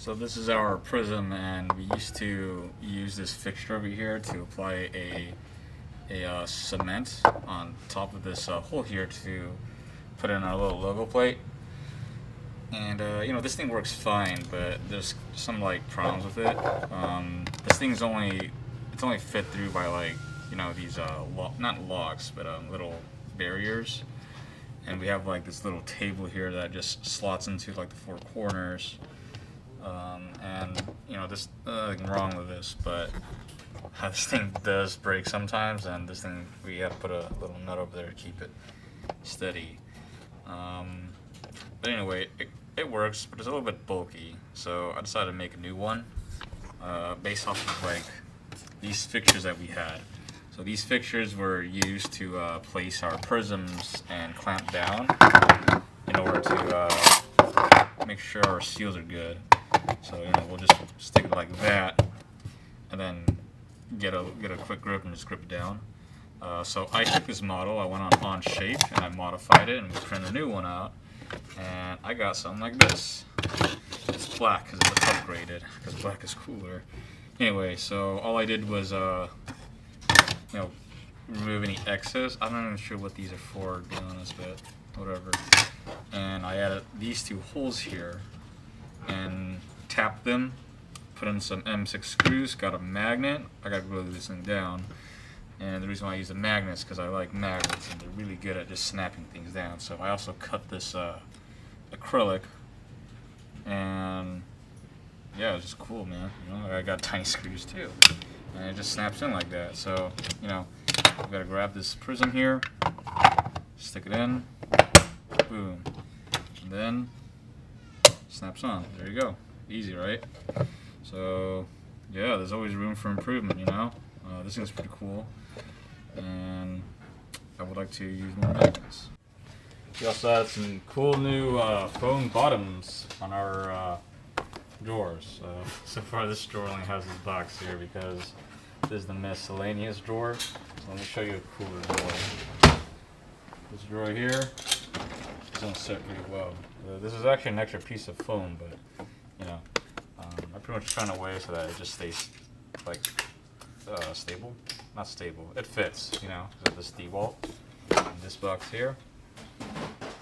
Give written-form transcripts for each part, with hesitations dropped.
So this is our prism, and we used to use this fixture over here to apply a cement on top of this hole here to put in our little logo plate. And you know, this thing works fine, but there's some like problems with it. This thing's only fit through by like, you know, these not logs, but little barriers. And we have like this little table here that just slots into like the four corners. And you know, there's nothing wrong with this, but this thing does break sometimes, and this thing, we have to put a little nut over there to keep it steady. But anyway, it works, but it's a little bit bulky, so I decided to make a new one based off of like these fixtures that we had. So these fixtures were used to place our prisms and clamp down in order to make sure our seals are good. So you know, we'll just stick it like that, and then get a quick grip and just grip it down. So I took this model, I went on Onshape, and I modified it, and we printed a new one out, and I got something like this. It's black because it's upgraded, because black is cooler. Anyway, so all I did was you know, remove any excess. I'm not even sure what these are for, to be honest, but whatever. And I added these two holes here and tapped them, put in some M6 screws, got a magnet. I got to glue this thing down. And the reason why I use a magnet is because I like magnets, and they're really good at just snapping things down. So I also cut this acrylic, and yeah, it's just cool, man. You know, I got tiny screws too, and it just snaps in like that. So you know, I've got to grab this prism here, stick it in, boom, and then snaps on. There you go. Easy, right? So yeah, there's always room for improvement, you know. This thing's pretty cool, and I would like to use more magnets. We also had some cool new foam bottoms on our drawers. So far this drawer only has this box here because this is the miscellaneous drawer. So let me show you a cooler drawer. This drawer here doesn't sit pretty well. This is actually an extra piece of foam, but you know, I pretty much found a way so that it just stays like stable. Not stable. It fits, you know. So this DeWalt and this box here.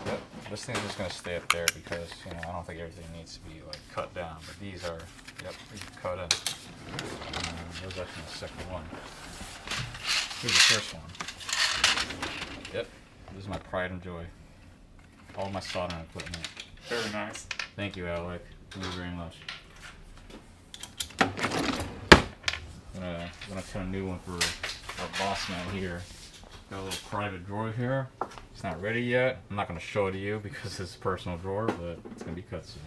Yep. This thing's just gonna stay up there because, you know, I don't think everything needs to be like cut down. But these are, yep, we can cut in. There's actually the second one. Here's the first one. Yep. This is my pride and joy. All my soldering equipment. Very nice. Thank you, Alec. Thank you very much. I'm gonna put a new one for our boss man here. Got a little private drawer here. It's not ready yet. I'm not gonna show it to you because it's a personal drawer, but it's gonna be cut soon.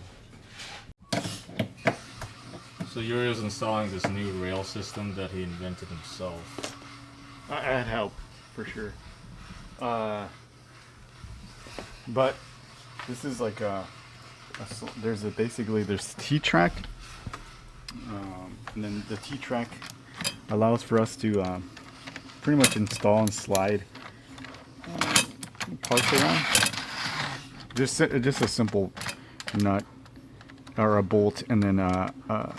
So Yurio's installing this new rail system that he invented himself. I had help, for sure. But this is like there's T-track, and then the T-track allows for us to pretty much install and slide parts around. Just a simple nut or a bolt, and then a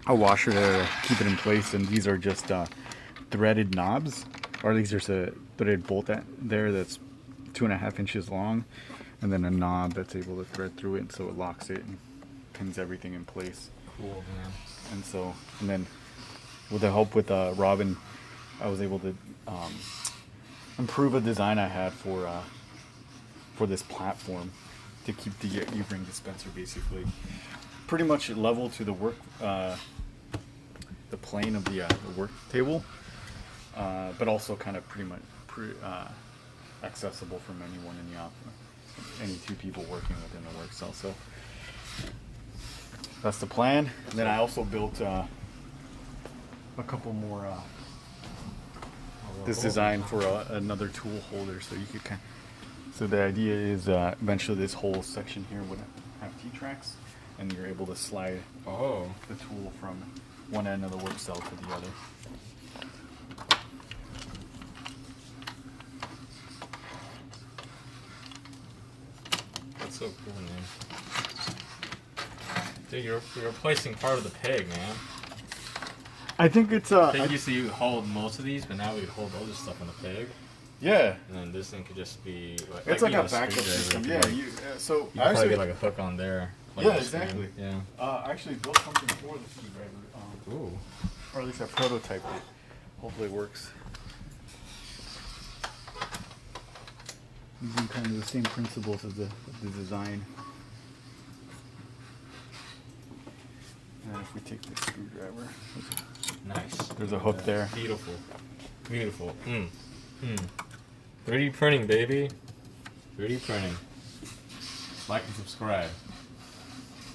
washer to keep it in place. And these are just threaded knobs, or these are a threaded bolt there that's 2.5 inches long, and then a knob that's able to thread through it, so it locks it and pins everything in place. Cool, man. And then with the help with Robin, I was able to improve a design I had for this platform to keep the U-ring dispenser basically pretty much level to the the plane of the work table, but also kind of pretty much accessible from anyone in the office, any two people working within the work cell. So that's the plan. And then I also built a couple more this design for another tool holder, so you could so the idea is eventually this whole section here would have T-tracks, and you're able to slide the tool from one end of the work cell to the other. That's so cool, man. Dude, you're replacing part of the pig, man. I think it's Pig used to hold most of these, but now we could hold other stuff on the pig. yeah. And then this thing could just be It's like you a know, backup screwdriver. system. You Yeah. could, like, You, so you could I probably actually get like a hook on there. Like Yeah, on the screen. exactly. Yeah. I actually built something for the screwdriver, Ooh. or at least I prototyped it. Hopefully it works. Using kind of the same principles as the design. And if we take the screwdriver, Nice. there's a hook there. Beautiful. Beautiful. 3D printing, baby. 3D printing. Like and subscribe.